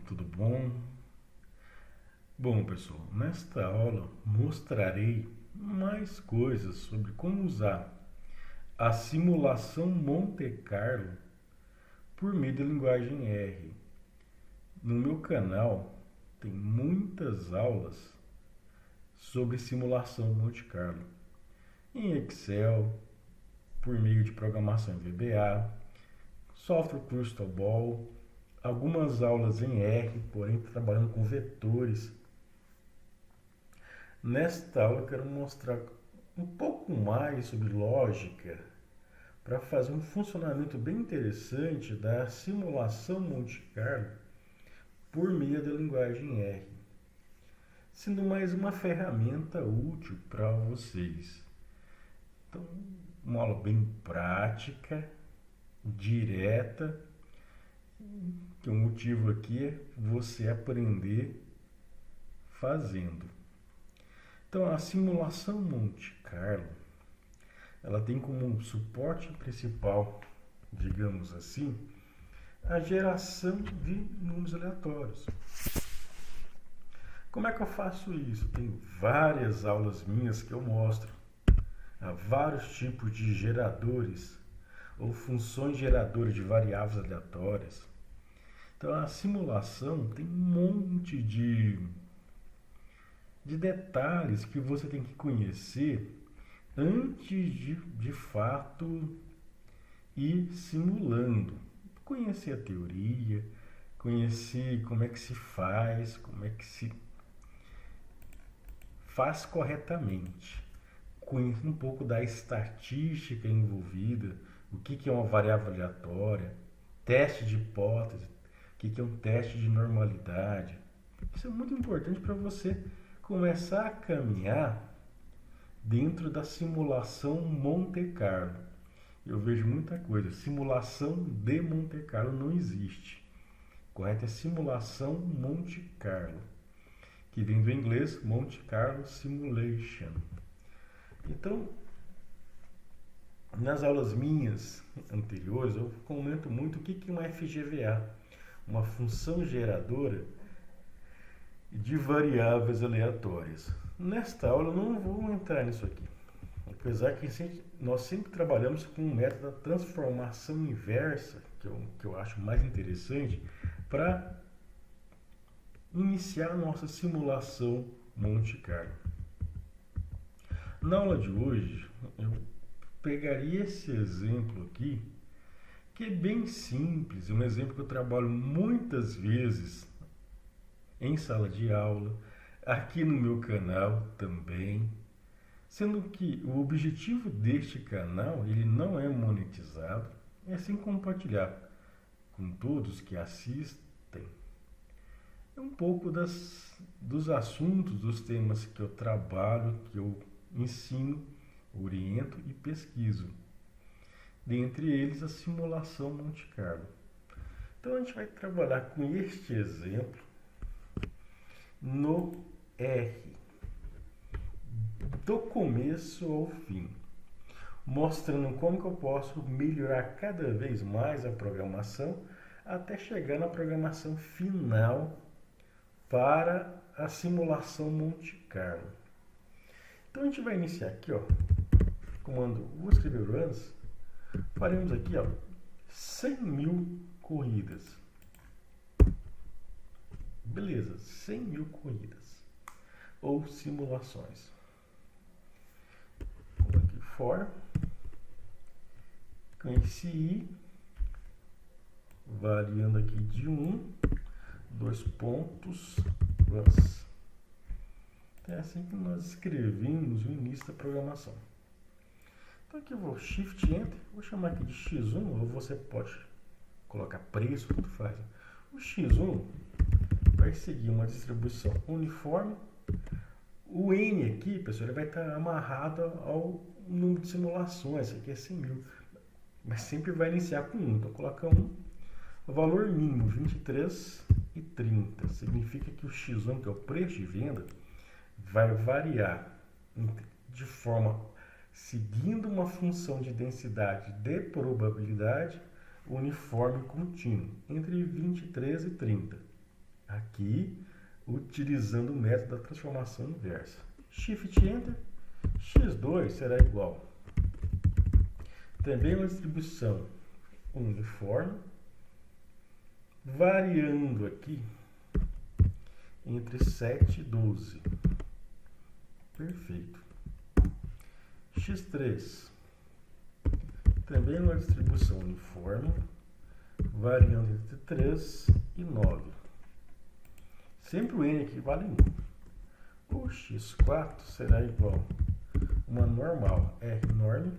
tudo bom? Bom, pessoal, nesta aula mostrarei mais coisas sobre como usar a simulação Monte Carlo por meio da linguagem R. No meu canal tem muitas aulas sobre simulação Monte Carlo em Excel, por meio de programação em VBA, software Crystal Ball, algumas aulas em R, porém trabalhando com vetores. Nesta aula eu quero mostrar um pouco mais sobre lógica para fazer um funcionamento bem interessante da simulação Monte Carlo por meio da linguagem R, sendo mais uma ferramenta útil para vocês. Então, uma aula bem prática, direta, que o motivo aqui é você aprender fazendo. Então, a simulação Monte Carlo, ela tem como suporte principal, digamos assim, a geração de números aleatórios. Como é que eu faço isso? Tem várias aulas minhas que eu mostro. Há vários tipos de geradores ou funções geradoras de variáveis aleatórias. Então, a simulação tem um monte de detalhes que você tem que conhecer antes de fato ir simulando. Conhecer a teoria, conhecer como é que se faz, como é que se faz corretamente. Conhecer um pouco da estatística envolvida, o que é uma variável aleatória, teste de hipótese, o que é um teste de normalidade. Isso é muito importante para você começar a caminhar dentro da simulação Monte Carlo. Eu vejo muita coisa. Simulação de Monte Carlo não existe. Correto é simulação Monte Carlo, que vem do inglês Monte Carlo Simulation. Então, nas aulas minhas anteriores, eu comento muito o que é uma FGVA, uma função geradora de variáveis aleatórias. Nesta aula eu não vou entrar nisso aqui, apesar que nós sempre trabalhamos com o método da transformação inversa, que eu acho mais interessante, para iniciar a nossa simulação Monte Carlo. Na aula de hoje, eu pegaria esse exemplo aqui, que é bem simples, é um exemplo que eu trabalho muitas vezes em sala de aula, aqui no meu canal também, sendo que o objetivo deste canal, ele não é monetizado, é sim compartilhar com todos que assistem um pouco dos assuntos, dos temas que eu trabalho, que eu ensino, oriento e pesquiso. Dentre eles, a simulação Monte Carlo. Então, a gente vai trabalhar com este exemplo no R, do começo ao fim, mostrando como que eu posso melhorar cada vez mais a programação até chegar na programação final para a simulação Monte Carlo. Então a gente vai iniciar aqui, ó, comando, vou escrever o runs, faremos aqui, ó, 100.000 corridas. Beleza, 100.000 corridas ou simulações. Como aqui for, conheci, variando aqui de 2 pontos, runs. É assim que nós escrevemos o início da programação. Então aqui eu vou Shift Enter, vou chamar aqui de X1, ou você pode colocar preço, tanto faz. O X1 vai seguir uma distribuição uniforme. O N aqui, pessoal, ele vai estar amarrado ao número de simulações, aqui é 100.000, mas sempre vai iniciar com 1, então coloca 1. O valor mínimo 23,30, significa que o X1, que é o preço de venda, vai variar de forma seguindo uma função de densidade de probabilidade uniforme contínua entre 23 e 30. aqui utilizando o método da transformação inversa. Shift Enter, x2 será igual. Também uma distribuição uniforme, variando aqui entre 7 e 12. Perfeito. x3, também uma distribuição uniforme, variando entre 3 e 9. Sempre o n aqui vale 1. O x4 será igual a uma normal R norme,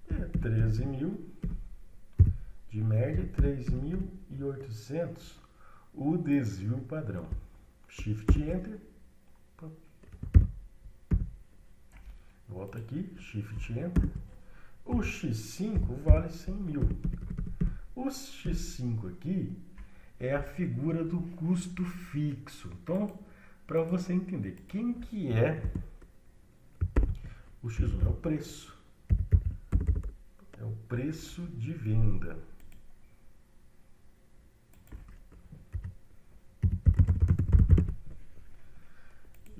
13.000 de média, 3.800 o desvio padrão. Shift Enter. Volta aqui, Shift Enter. O x5 vale 100.000. O x5 aqui é a figura do custo fixo. Então, para você entender quem que é o x1, é o preço. É o preço de venda.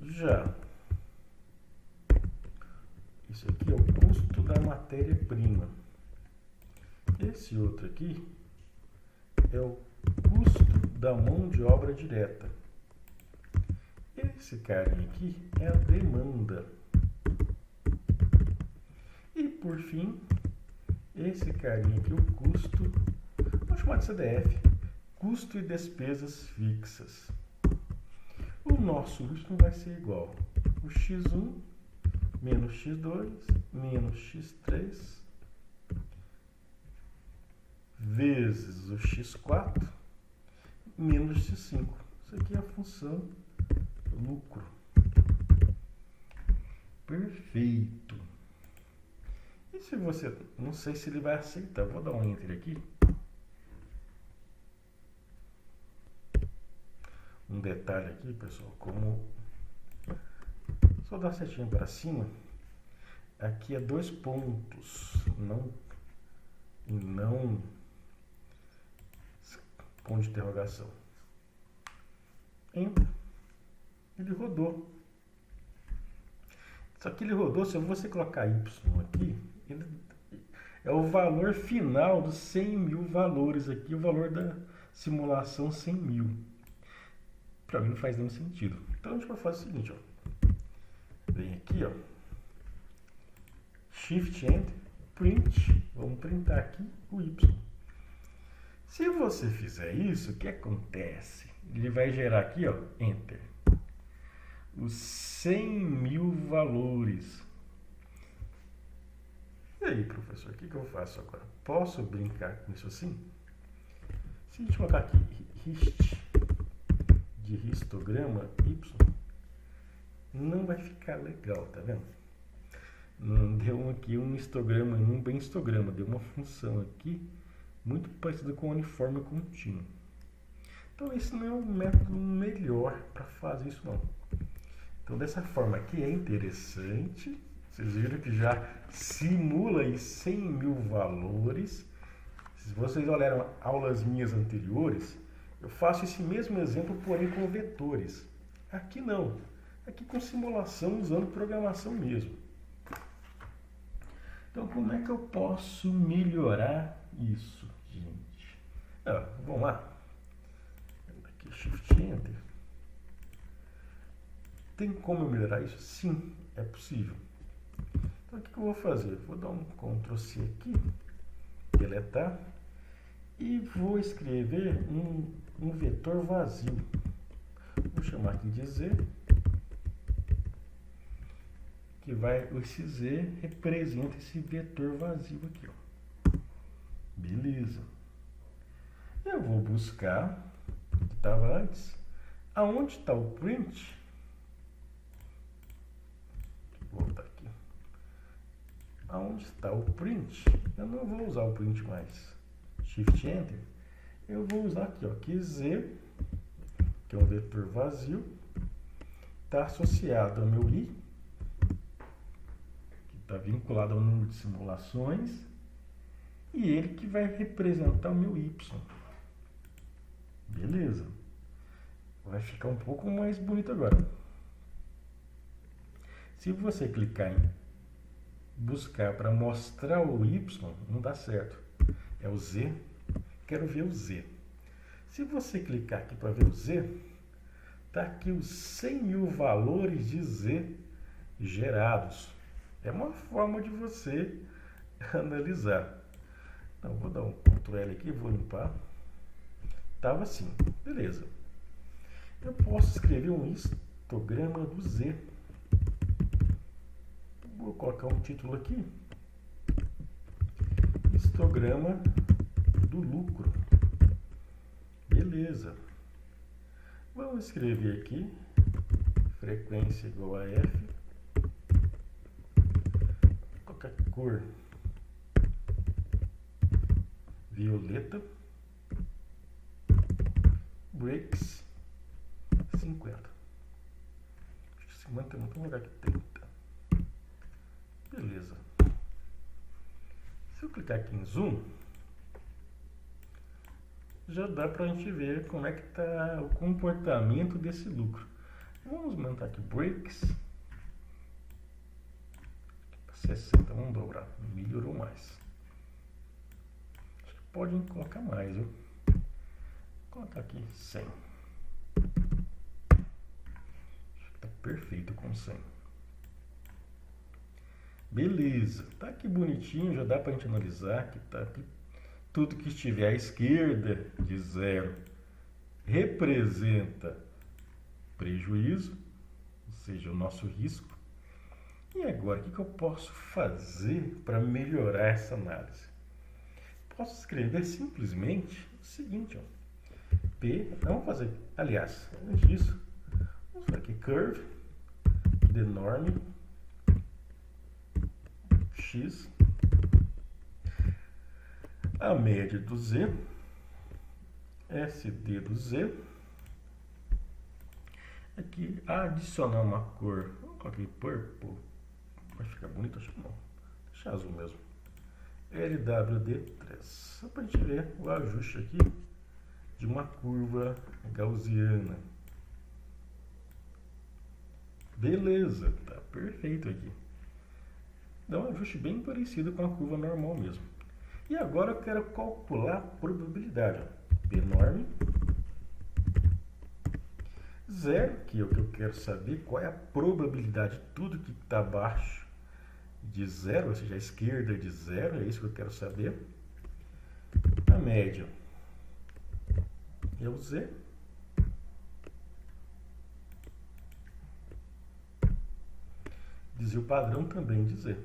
Já isso aqui é o custo da matéria-prima. Esse outro aqui é o custo da mão de obra direta. Esse carinha aqui é a demanda. E por fim, esse carinha aqui, o custo, vamos chamar de CDF, custo e despesas fixas. O nosso custo vai ser igual o x1 menos x2 menos x3 vezes o x4 menos x5. Isso aqui é a função lucro. Perfeito. E se você, não sei se ele vai aceitar, vou dar um enter aqui. Um detalhe aqui, pessoal, como só dar setinha para cima, aqui é 2 pontos, não ponto de interrogação. Enter. Ele rodou. Só que ele rodou, se você colocar Y aqui, ele é o valor final dos 100.000 valores aqui, o valor da simulação 100.000. Para mim não faz nenhum sentido. Então a gente vai fazer o seguinte, ó. Vem aqui, ó. Shift Enter, print. Vamos printar aqui o Y. Se você fizer isso, o que acontece? Ele vai gerar aqui, ó, Enter. Os 100.000 valores. E aí, professor, o que eu faço agora? Posso brincar com isso assim? Se a gente colocar aqui hist de histograma Y, não vai ficar legal, tá vendo? Não deu aqui um histograma, não bem histograma, deu uma função aqui muito parecida com o uniforme contínuo. Então esse não é o método melhor para fazer isso não. Então dessa forma aqui é interessante, vocês viram que já simula aí 100.000 valores. Se vocês olharam aulas minhas anteriores, eu faço esse mesmo exemplo, porém com vetores. Aqui não. Aqui com simulação, usando programação mesmo. Então, como é que eu posso melhorar isso, gente? Vamos lá. Aqui, Shift Enter. Tem como eu melhorar isso? Sim, é possível. Então, o que eu vou fazer? Vou dar um Ctrl C aqui, deletar, e vou escrever um vetor vazio. Vou chamar aqui de Z, que esse Z representa esse vetor vazio aqui, ó. Beleza. Eu vou buscar o que estava antes. Aonde está o print? Vou voltar aqui. Aonde está o print? Eu não vou usar o print mais. Shift Enter. Eu vou usar aqui, ó, que Z, que é um vetor vazio, está associado ao meu I, que está vinculado ao número de simulações, e ele que vai representar o meu Y. Beleza. Vai ficar um pouco mais bonito agora. Se você clicar em buscar para mostrar o Y, não dá certo. É o Z. Quero ver o Z. Se você clicar aqui para ver o Z, está aqui os 100 mil valores de Z gerados. É uma forma de você analisar. Então, vou dar um Ctrl L aqui, vou limpar. Estava assim, beleza. Eu posso escrever um histograma do Z. Vou colocar um título aqui. Histograma do lucro. Beleza. Vamos escrever aqui. Frequência igual a F. Vou colocar cor violeta. Breaks 50. Acho que 50 é muito melhor que 30. Beleza. Se eu clicar aqui em zoom, já dá para a gente ver como é que está o comportamento desse lucro. Vamos aumentar aqui breaks. 60, vamos dobrar. Melhorou mais. Acho que pode colocar mais, viu? Vou colocar aqui 100. Acho que está perfeito com 100. Beleza, tá aqui bonitinho, já dá para a gente analisar que tá aqui. Tudo que estiver à esquerda de 0 representa prejuízo, ou seja, o nosso risco. E agora, o que eu posso fazer para melhorar essa análise? Posso escrever simplesmente o seguinte, ó, P, vamos fazer, aliás, antes disso, vamos fazer aqui curve, de norm, X, a média do Z, SD do Z, aqui adicionar uma cor, vou colocar aqui purple, vai ficar bonito, acho que não, deixa azul mesmo, LWD3, só para a gente ver o ajuste aqui de uma curva gaussiana. Beleza, tá perfeito aqui. Dá um ajuste bem parecido com a curva normal mesmo. E agora eu quero calcular a probabilidade. Pnorm 0, que é o que eu quero saber, qual é a probabilidade de tudo que está abaixo de 0, ou seja, a esquerda de 0, é isso que eu quero saber. A média é o Z. Desvio padrão também de Z.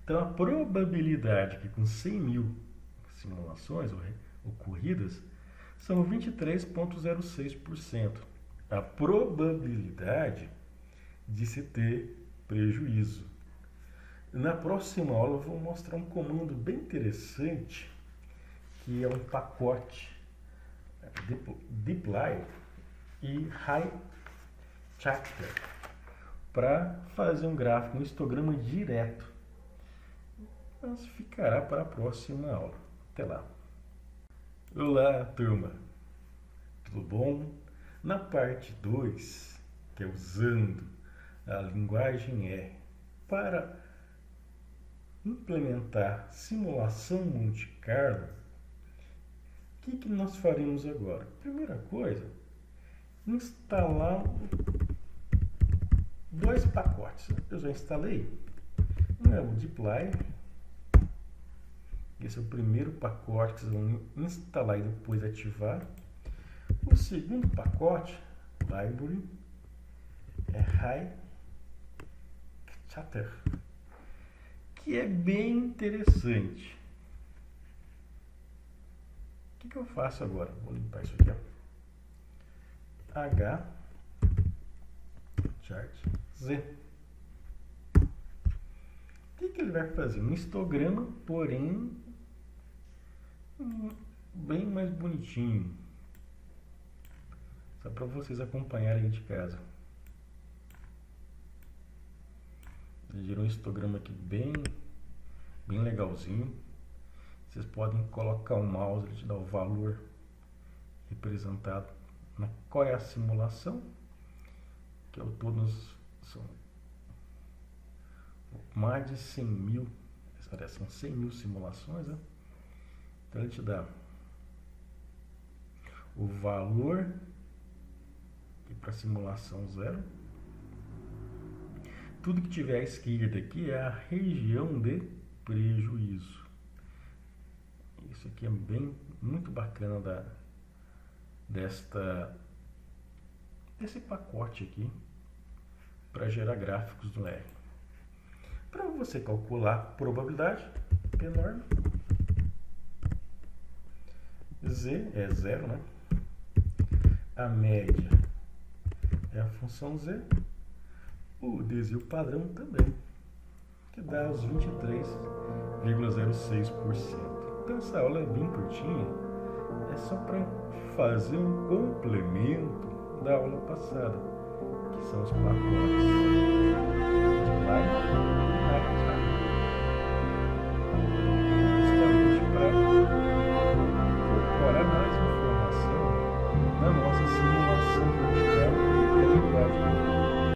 Então, a probabilidade que com 100 mil simulações ocorridas são 23,06%. A probabilidade de se ter prejuízo. Na próxima aula eu vou mostrar um comando bem interessante, que é um pacote dplyr e highchatter para fazer um gráfico, um histograma direto. Mas ficará para a próxima aula. Até lá. Olá, turma. Tudo bom? Na parte 2, que é usando a linguagem R para implementar simulação Monte Carlo, o que nós faremos agora? Primeira coisa, instalar dois pacotes. Eu já instalei. Um é o dplyr. Esse é o primeiro pacote que vocês vão instalar e depois ativar. O segundo pacote, library, é highchatter, que é bem interessante. O que eu faço agora? Vou limpar isso aqui, ó. H chart Z. O que ele vai fazer? Um histograma, porém bem mais bonitinho, só para vocês acompanharem de casa. Ele gerou um histograma aqui bem legalzinho. Vocês podem colocar o mouse, ele te dá o valor representado qual é a simulação, que ao todo são mais de 100 mil, são 100 mil simulações, né? Então ele te dá o valor para simulação 0. Tudo que tiver à esquerda aqui é a região de prejuízo. Isso aqui é muito bacana desse pacote aqui para gerar gráficos no R. Para você calcular a probabilidade, P enorme, Z é 0, né? A média é a função Z, o desvio padrão também, que dá os 23,06%. Então essa aula é bem curtinha, é só para fazer um complemento da aula passada, que são os pacotes de Python e Rect.